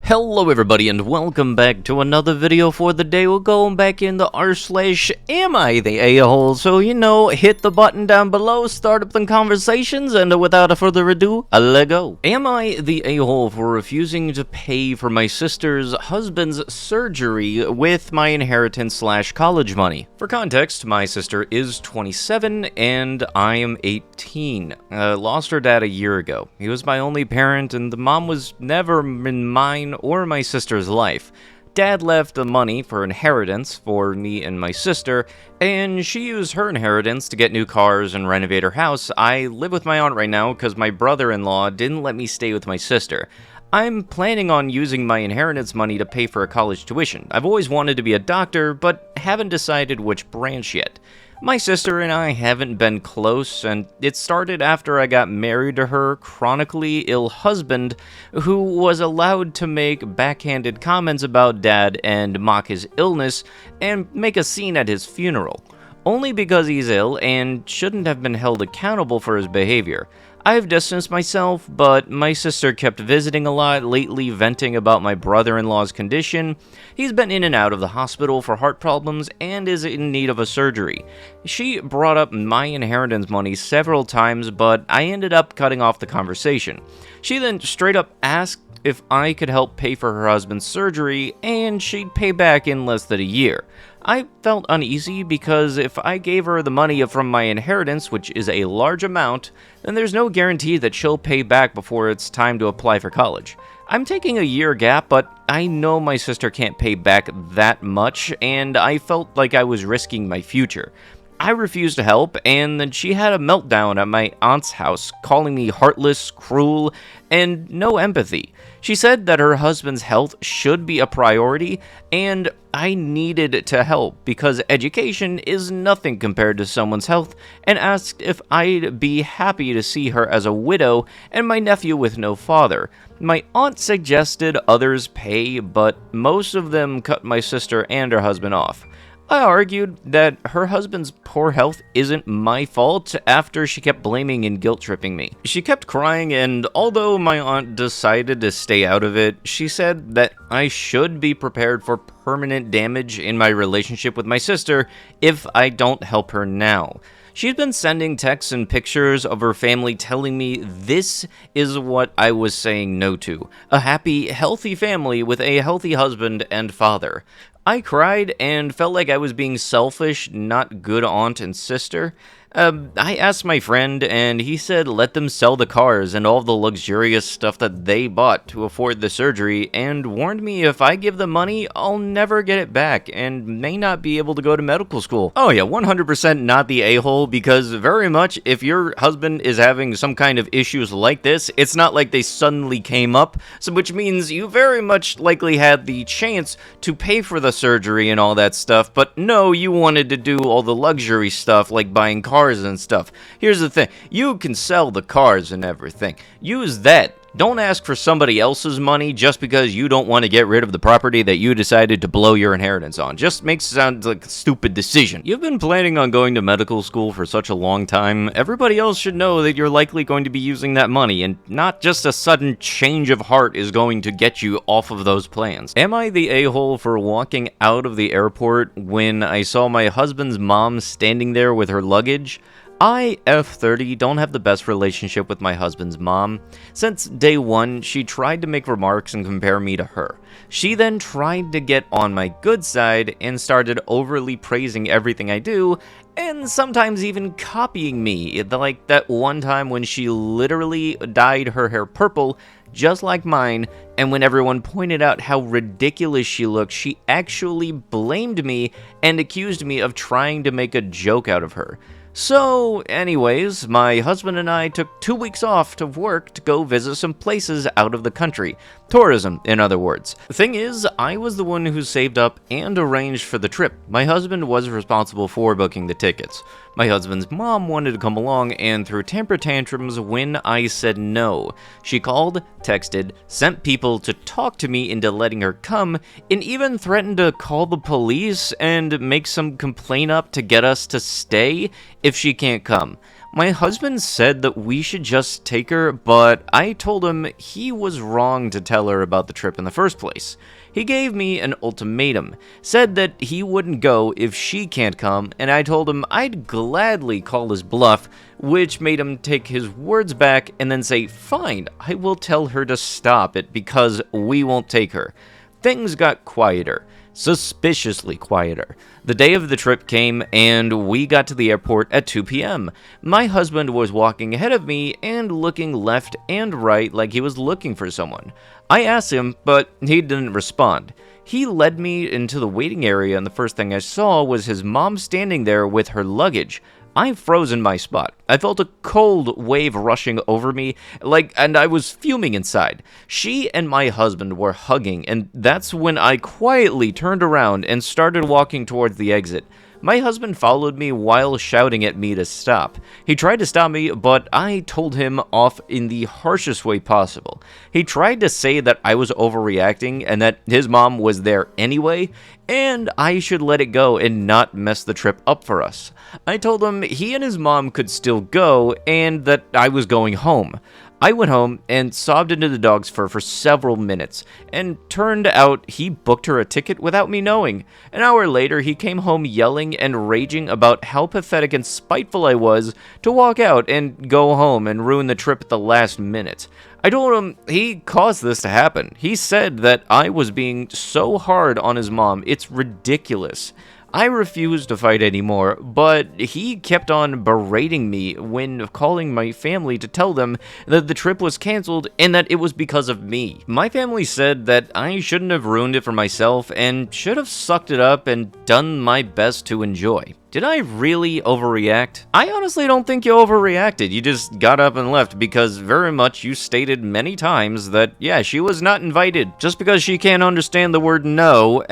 Hello everybody and welcome back to another video for the day. We're going back into r/am I the a-hole, so hit the button down below, start up some conversations, and without further ado, let go. Am I the a-hole for refusing to pay for my sister's husband's surgery with my inheritance/college money? For context, my sister is 27 and I am 18. Lost her dad a year ago. He was my only parent and the mom was never in mine or my sister's life. Dad left the money for inheritance for me and my sister, and she used her inheritance to get new cars and renovate her house. I live with my aunt right now because my brother-in-law didn't let me stay with my sister. I'm planning on using my inheritance money to pay for a college tuition. I've always wanted to be a doctor, but haven't decided which branch yet. My sister and I haven't been close, and it started after I got married to her chronically ill husband, who was allowed to make backhanded comments about Dad and mock his illness and make a scene at his funeral, only because he's ill and shouldn't have been held accountable for his behavior. I've distanced myself, but my sister kept visiting a lot lately, venting about my brother-in-law's condition. He's been in and out of the hospital for heart problems and is in need of a surgery. She brought up my inheritance money several times, but I ended up cutting off the conversation. She then straight up asked if I could help pay for her husband's surgery, and she'd pay back in less than a year. I felt uneasy because if I gave her the money from my inheritance, which is a large amount, then there's no guarantee that she'll pay back before it's time to apply for college. I'm taking a year gap, but I know my sister can't pay back that much, and I felt like I was risking my future. I refused to help, and then she had a meltdown at my aunt's house, calling me heartless, cruel, and no empathy. She said that her husband's health should be a priority, and I needed to help because education is nothing compared to someone's health, and asked if I'd be happy to see her as a widow and my nephew with no father. My aunt suggested others pay, but most of them cut my sister and her husband off. I argued that her husband's poor health isn't my fault after she kept blaming and guilt-tripping me. She kept crying, and although my aunt decided to stay out of it, she said that I should be prepared for permanent damage in my relationship with my sister if I don't help her now. She's been sending texts and pictures of her family telling me this is what I was saying no to. A happy, healthy family with a healthy husband and father. I cried and felt like I was being selfish, not good aunt and sister. I asked my friend, and he said let them sell the cars and all the luxurious stuff that they bought to afford the surgery, and warned me if I give them money, I'll never get it back, and may not be able to go to medical school. Oh yeah, 100% not the a-hole, because very much if your husband is having some kind of issues like this, it's not like they suddenly came up, so which means you very much likely had the chance to pay for the surgery and all that stuff, but no, you wanted to do all the luxury stuff like buying cars and stuff. Here's the thing, you can sell the cars and everything. Use that. Don't ask for somebody else's money just because you don't want to get rid of the property that you decided to blow your inheritance on. Just makes it sound like a stupid decision. You've been planning on going to medical school for such a long time. Everybody else should know that you're likely going to be using that money, and not just a sudden change of heart is going to get you off of those plans. Am I the a-hole for walking out of the airport when I saw my husband's mom standing there with her luggage? I, F30, don't have the best relationship with my husband's mom. Since day one, she tried to make remarks and compare me to her. She then tried to get on my good side and started overly praising everything I do, and sometimes even copying me, like that one time when she literally dyed her hair purple, just like mine, and when everyone pointed out how ridiculous she looked, she actually blamed me and accused me of trying to make a joke out of her. So, anyways, my husband and I took 2 weeks off to work to go visit some places out of the country. Tourism, in other words. The thing is, I was the one who saved up and arranged for the trip. My husband was responsible for booking the tickets. My husband's mom wanted to come along and threw temper tantrums when I said no. She called, texted, sent people to talk to me into letting her come, and even threatened to call the police and make some complaint up to get us to stay if she can't come. My husband said that we should just take her, but I told him he was wrong to tell her about the trip in the first place. He gave me an ultimatum, said that he wouldn't go if she can't come, and I told him I'd gladly call his bluff, which made him take his words back and then say, fine, I will tell her to stop it because we won't take her. Things got quieter. Suspiciously quieter. The day of the trip came, and we got to the airport at 2 p.m. My husband was walking ahead of me and looking left and right like he was looking for someone. I asked him, but he didn't respond. He led me into the waiting area, and the first thing I saw was his mom standing there with her luggage. I froze in my spot. I felt a cold wave rushing over me, and I was fuming inside. She and my husband were hugging, and that's when I quietly turned around and started walking towards the exit. My husband followed me while shouting at me to stop. He tried to stop me, but I told him off in the harshest way possible. He tried to say that I was overreacting and that his mom was there anyway, and I should let it go and not mess the trip up for us. I told him he and his mom could still go and that I was going home. I went home and sobbed into the dog's fur for several minutes, and turned out he booked her a ticket without me knowing. An hour later, he came home yelling and raging about how pathetic and spiteful I was to walk out and go home and ruin the trip at the last minute. I told him he caused this to happen. He said that I was being so hard on his mom, it's ridiculous. I refused to fight anymore, but he kept on berating me when calling my family to tell them that the trip was canceled and that it was because of me. My family said that I shouldn't have ruined it for myself and should have sucked it up and done my best to enjoy. Did I really overreact? I honestly don't think you overreacted. You just got up and left because very much you stated many times that, yeah, she was not invited. Just because she can't understand the word no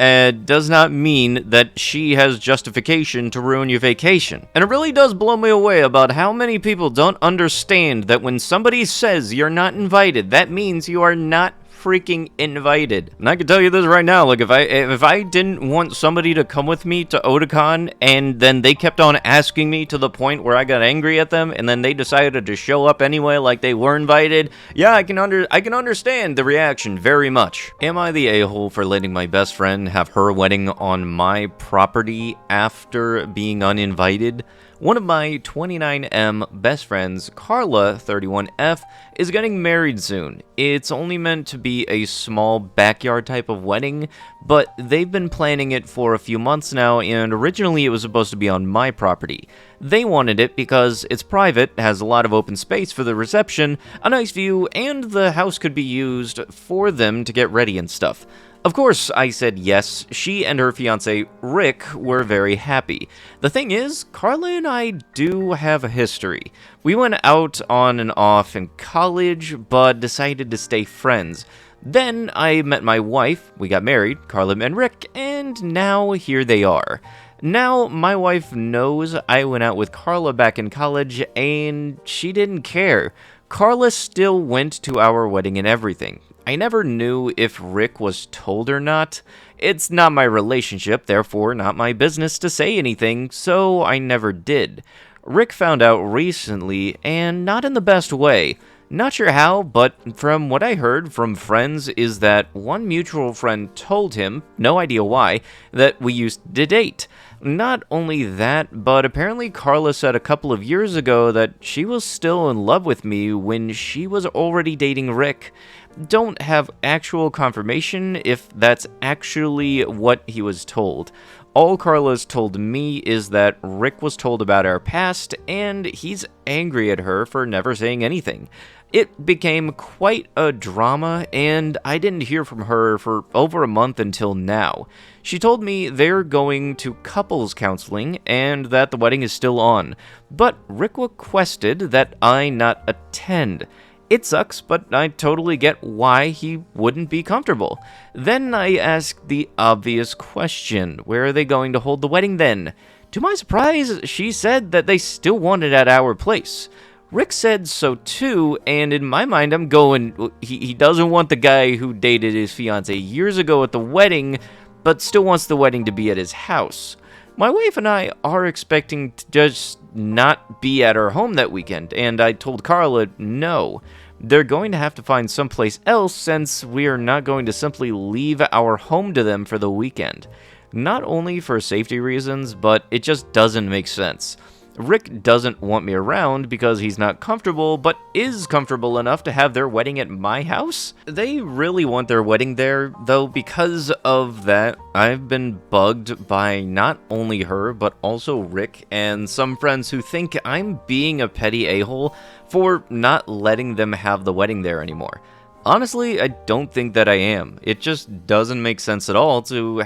does not mean that she has justification to ruin your vacation. And it really does blow me away about how many people don't understand that when somebody says you're not invited, that means you are not freaking invited. And I can tell you this right now, like if I didn't want somebody to come with me to Otakon and then they kept on asking me to the point where I got angry at them and then they decided to show up anyway like they were invited, yeah, I can understand the reaction very much. Am I the a-hole for letting my best friend have her wedding on my property after being uninvited? One of my 29M best friends, Carla, 31F, is getting married soon. It's only meant to be a small backyard type of wedding, but they've been planning it for a few months now, and originally it was supposed to be on my property. They wanted it because it's private, has a lot of open space for the reception, a nice view, and the house could be used for them to get ready and stuff. Of course, I said yes. She and her fiancé, Rick, were very happy. The thing is, Carla and I do have a history. We went out on and off in college, but decided to stay friends. Then I met my wife, we got married, Carla and Rick, and now here they are. Now, my wife knows I went out with Carla back in college, and she didn't care. Carla still went to our wedding and everything. I never knew if Rick was told or not. It's not my relationship, therefore not my business to say anything, so I never did. Rick found out recently, and not in the best way. Not sure how, but from what I heard from friends is that one mutual friend told him, no idea why, that we used to date. Not only that, but apparently Carla said a couple of years ago that she was still in love with me when she was already dating Rick. Don't have actual confirmation if that's actually what he was told. All Carla's told me is that Rick was told about our past, and he's angry at her for never saying anything. It became quite a drama, and I didn't hear from her for over a month until now. She told me they're going to couples counseling, and that the wedding is still on, but Rick requested that I not attend. It sucks, but I totally get why he wouldn't be comfortable. Then I asked the obvious question, where are they going to hold the wedding then? To my surprise, she said that they still want it at our place. Rick said so too, and in my mind I'm going, he doesn't want the guy who dated his fiancée years ago at the wedding, but still wants the wedding to be at his house. My wife and I are expecting to just not be at our home that weekend, and I told Carla no. They're going to have to find someplace else since we are not going to simply leave our home to them for the weekend. Not only for safety reasons, but it just doesn't make sense. Rick doesn't want me around because he's not comfortable, but is comfortable enough to have their wedding at my house? They really want their wedding there, though because of that, I've been bugged by not only her, but also Rick and some friends who think I'm being a petty a-hole for not letting them have the wedding there anymore. Honestly, I don't think that I am. It just doesn't make sense at all to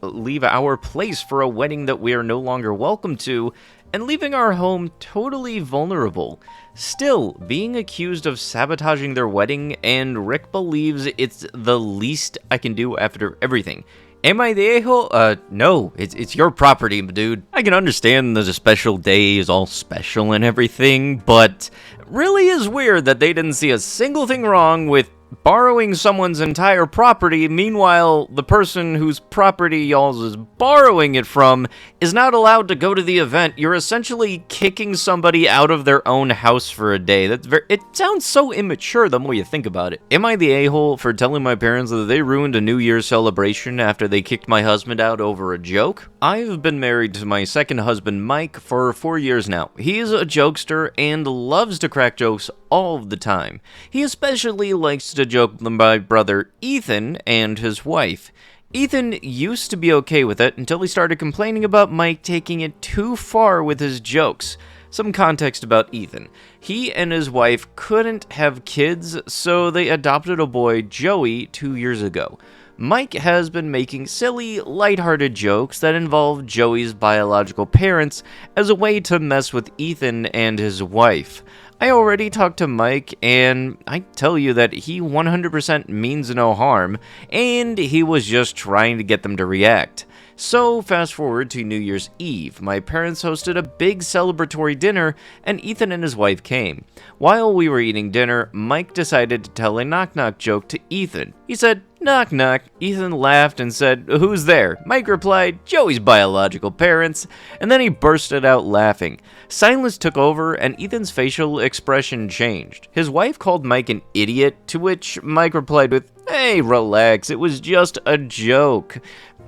leave our place for a wedding that we are no longer welcome to, and leaving our home totally vulnerable. Still, being accused of sabotaging their wedding, and Rick believes it's the least I can do after everything. Am I the a-hole? No, it's your property, dude. I can understand that a special day is all special and everything, but really is weird that they didn't see a single thing wrong with borrowing someone's entire property. Meanwhile, the person whose property y'all is borrowing it from is not allowed to go to the event. You're essentially kicking somebody out of their own house for a day. It sounds so immature the more you think about it. Am I the a-hole for telling my parents that they ruined a New Year's celebration after they kicked my husband out over a joke? I've been married to my second husband, Mike, for 4 years now. He is a jokester and loves to crack jokes all of the time. He especially likes to joke with my brother Ethan and his wife. Ethan used to be okay with it until he started complaining about Mike taking it too far with his jokes. Some context about Ethan. He and his wife couldn't have kids, so they adopted a boy, Joey, 2 years ago. Mike has been making silly, lighthearted jokes that involve Joey's biological parents as a way to mess with Ethan and his wife. I already talked to Mike, and I tell you that he 100% means no harm, and he was just trying to get them to react. So, fast forward to New Year's Eve. My parents hosted a big celebratory dinner, and Ethan and his wife came. While we were eating dinner, Mike decided to tell a knock-knock joke to Ethan. He said, "Knock knock." Ethan laughed and said, "Who's there?" Mike replied, "Joey's biological parents," and then he bursted out laughing. Silence took over, and Ethan's facial expression changed. His wife called Mike an idiot, to which Mike replied with, "Hey, relax, it was just a joke."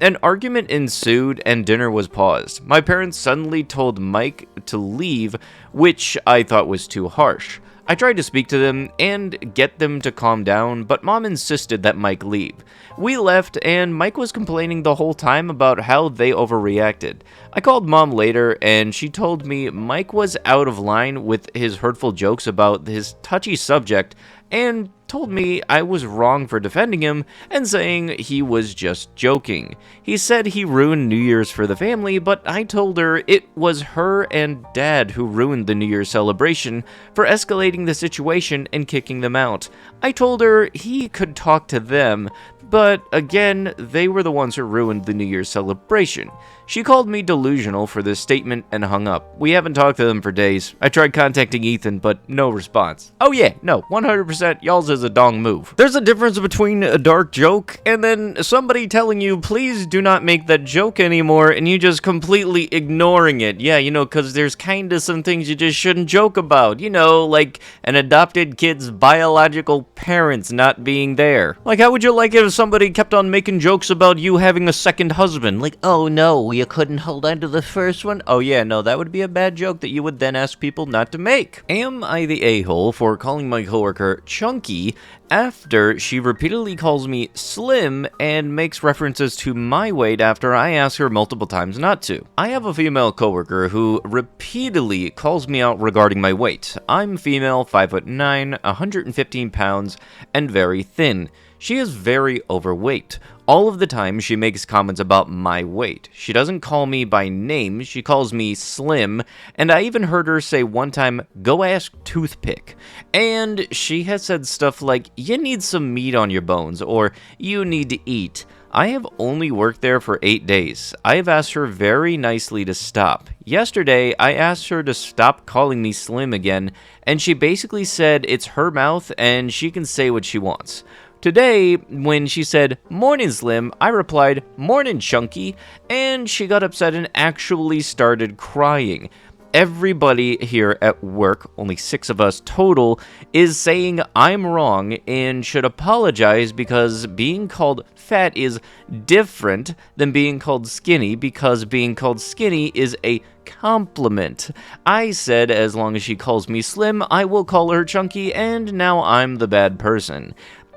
An argument ensued and dinner was paused. My parents suddenly told Mike to leave, which I thought was too harsh. I tried to speak to them and get them to calm down, but Mom insisted that Mike leave. We left, and Mike was complaining the whole time about how they overreacted. I called Mom later, and she told me Mike was out of line with his hurtful jokes about his touchy subject, and told me I was wrong for defending him and saying he was just joking. He said he ruined New Year's for the family, but I told her it was her and Dad who ruined the New Year's celebration for escalating the situation and kicking them out. I told her he could talk to them, but again, they were the ones who ruined the New Year's celebration. She called me delusional for this statement and hung up. We haven't talked to them for days. I tried contacting Ethan, but no response. Oh yeah, no, 100% y'all's is a dong move. There's a difference between a dark joke and then somebody telling you, please do not make that joke anymore, and you just completely ignoring it. Yeah, because there's kinda some things you just shouldn't joke about. Like an adopted kid's biological parents not being there. Like, how would you like it if somebody kept on making jokes about you having a second husband? Like, oh no, you couldn't hold on to the first one? Oh yeah, no, that would be a bad joke that you would then ask people not to make. Am I the a-hole for calling my coworker Chunky after she repeatedly calls me Slim and makes references to my weight after I ask her multiple times not to? I have a female coworker who repeatedly calls me out regarding my weight. I'm female, 5'9", 115 pounds, and very thin. She is very overweight. All of the time, she makes comments about my weight. She doesn't call me by name, she calls me Slim, and I even heard her say one time, "Go ask Toothpick." And she has said stuff like, "You need some meat on your bones," or "You need to eat." I have only worked there for 8 days. I have asked her very nicely to stop. Yesterday, I asked her to stop calling me Slim again, and she basically said it's her mouth and she can say what she wants. Today, when she said, "Morning, Slim," I replied, "Morning, Chunky," and she got upset and actually started crying. everybody here at work, only 6 of us total, is saying I'm wrong and should apologize because being called fat is different than being called skinny, because being called skinny is a compliment. I said as long as she calls me slim, I will call her chunky, and now I'm the bad person.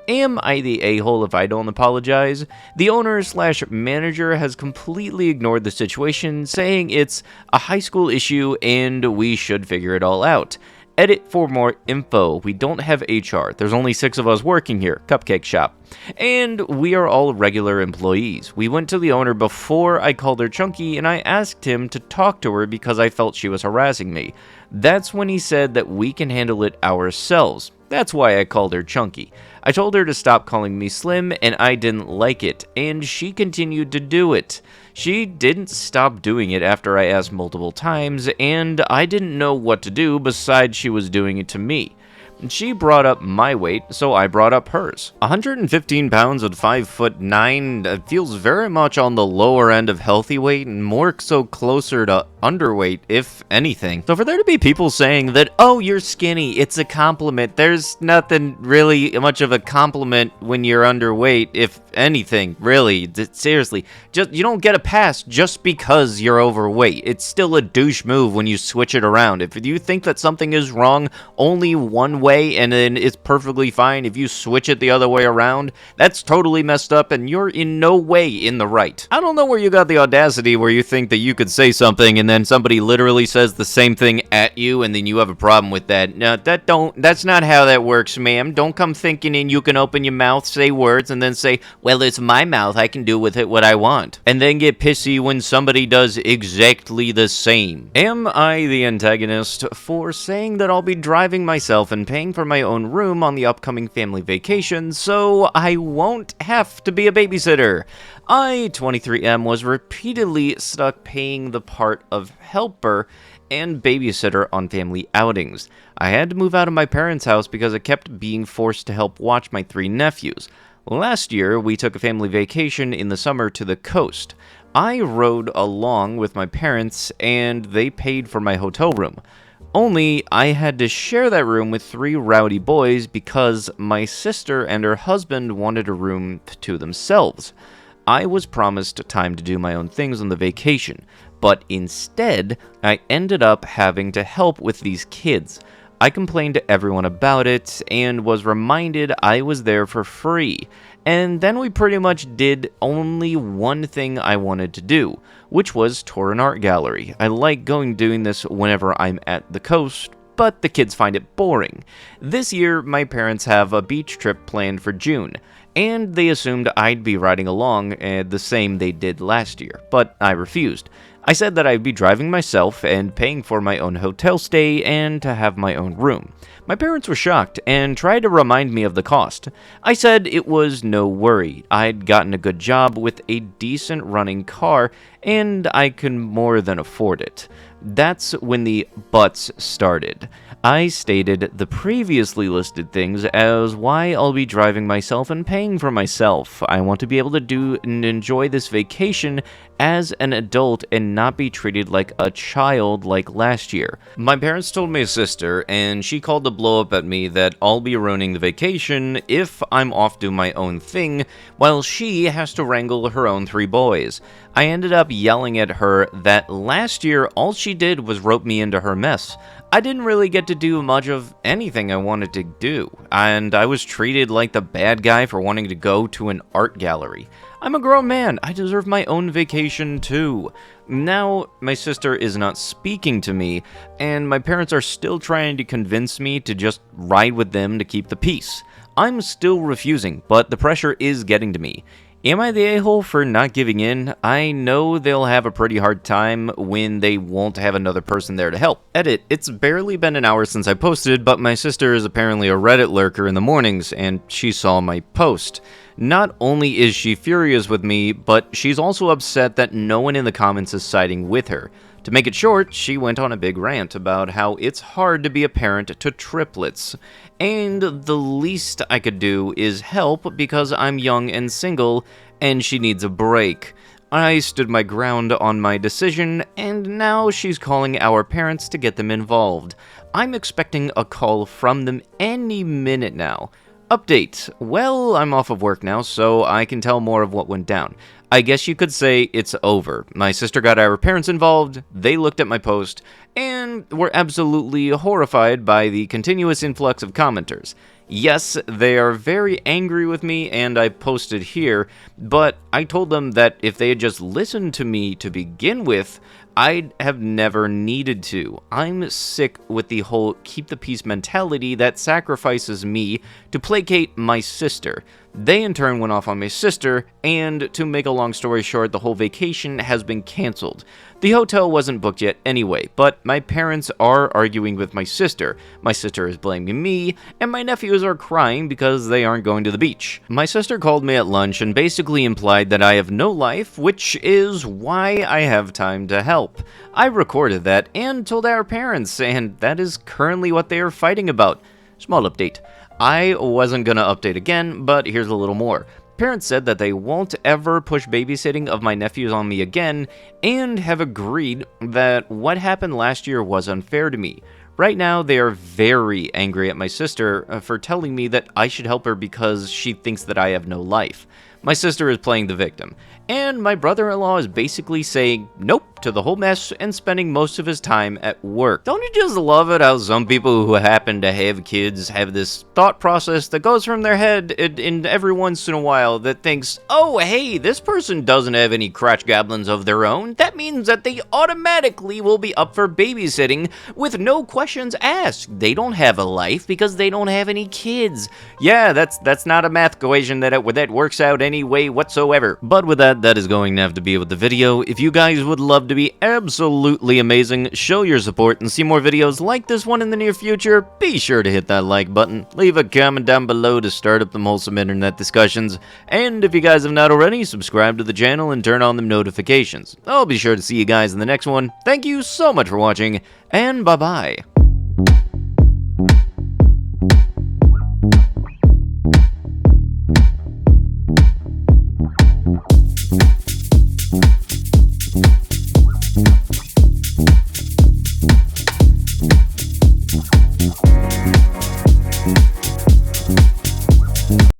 Am I the a-hole if I don't apologize? The owner/manager has completely ignored the situation, saying it's a high school issue and we should figure it all out. Edit for more info. We don't have HR. There's only 6 of us working here. Cupcake shop. And we are all regular employees. We went to the owner before I called her chunky, and I asked him to talk to her because I felt she was harassing me. That's when he said that we can handle it ourselves. That's why I called her chunky. I told her to stop calling me slim, and I didn't like it, and she continued to do it. She didn't stop doing it after I asked multiple times, and I didn't know what to do besides she was doing it to me. She brought up my weight, so I brought up hers. 115 pounds at 5'9" feels very much on the lower end of healthy weight, and more so closer to underweight, if anything. So for there to be people saying that, oh, you're skinny, it's a compliment, there's nothing really much of a compliment when you're underweight, if anything, really, seriously. Just you don't get a pass just because you're overweight. It's still a douche move when you switch it around. If you think that something is wrong only one way and then it's perfectly fine if you switch it the other way around, that's totally messed up and you're in no way in the right. I don't know where you got the audacity where you think that you could say something and then somebody literally says the same thing at you and then you have a problem with that. No, that's not how that works, ma'am. Don't come thinking and you can open your mouth, say words, and then say, well, it's my mouth, I can do with it what I want. And then get pissy when somebody does exactly the same. Am I the antagonist for saying that I'll be driving myself and paying for my own room on the upcoming family vacation so I won't have to be a babysitter? I, 23M, was repeatedly stuck paying the part of helper and babysitter on family outings. I had to move out of my parents' house because I kept being forced to help watch my 3 nephews. Last year, we took a family vacation in the summer to the coast. I rode along with my parents, and they paid for my hotel room. Only, I had to share that room with 3 rowdy boys because my sister and her husband wanted a room to themselves. I was promised time to do my own things on the vacation, but instead, I ended up having to help with these kids. I complained to everyone about it, and was reminded I was there for free. And then we pretty much did only one thing I wanted to do, which was tour an art gallery. I like doing this whenever I'm at the coast, but the kids find it boring. This year, my parents have a beach trip planned for June, and they assumed I'd be riding along the same they did last year, but I refused. I said that I'd be driving myself and paying for my own hotel stay and to have my own room. My parents were shocked and tried to remind me of the cost. I said it was no worry. I'd gotten a good job with a decent running car and I could more than afford it. That's when the buts started. I stated the previously listed things as why I'll be driving myself and paying for myself. I want to be able to do and enjoy this vacation as an adult and not be treated like a child like last year. My parents told my sister, and she called to blow up at me that I'll be ruining the vacation if I'm off doing my own thing, while she has to wrangle her own 3 boys. I ended up yelling at her that last year all she did was rope me into her mess. I didn't really get to do much of anything I wanted to do, and I was treated like the bad guy for wanting to go to an art gallery. I'm a grown man, I deserve my own vacation too. Now, my sister is not speaking to me, and my parents are still trying to convince me to just ride with them to keep the peace. I'm still refusing, but the pressure is getting to me. Am I the a-hole for not giving in? I know they'll have a pretty hard time when they won't have another person there to help. Edit, it's barely been an hour since I posted, but my sister is apparently a Reddit lurker in the mornings, and she saw my post. Not only is she furious with me, but she's also upset that no one in the comments is siding with her. To make it short, she went on a big rant about how it's hard to be a parent to triplets, and the least I could do is help because I'm young and single, and she needs a break. I stood my ground on my decision, and now she's calling our parents to get them involved. I'm expecting a call from them any minute now. Update. Well, I'm off of work now, so I can tell more of what went down. I guess you could say it's over. My sister got our parents involved, they looked at my post, and were absolutely horrified by the continuous influx of commenters. Yes, they are very angry with me, and I posted here, but I told them that if they had just listened to me to begin with, I'd have never needed to. I'm sick with the whole keep the peace mentality that sacrifices me to placate my sister. They in turn went off on my sister, and to make a long story short, the whole vacation has been cancelled. The hotel wasn't booked yet anyway, but my parents are arguing with my sister. My sister is blaming me, and my nephews are crying because they aren't going to the beach. My sister called me at lunch and basically implied that I have no life, which is why I have time to help. I recorded that and told our parents, and that is currently what they are fighting about. Small update. I wasn't gonna update again, but here's a little more. Parents said that they won't ever push babysitting of my nephews on me again, and have agreed that what happened last year was unfair to me. Right now, they are very angry at my sister for telling me that I should help her because she thinks that I have no life. My sister is playing the victim, and my brother-in-law is basically saying nope to the whole mess and spending most of his time at work. Don't you just love it how some people who happen to have kids have this thought process that goes from their head in every once in a while that thinks, oh hey, this person doesn't have any crotch goblins of their own, that means that they automatically will be up for babysitting with no questions asked. They don't have a life because they don't have any kids. Yeah, that's not a math equation that works out any way whatsoever. But with that is going to have to be with the video. If you guys would love to be absolutely amazing, show your support, and see more videos like this one in the near future, be sure to hit that like button, leave a comment down below to start up the wholesome internet discussions, and if you guys have not already, subscribe to the channel and turn on the notifications. I'll be sure to see you guys in the next one. Thank you so much for watching, and bye-bye.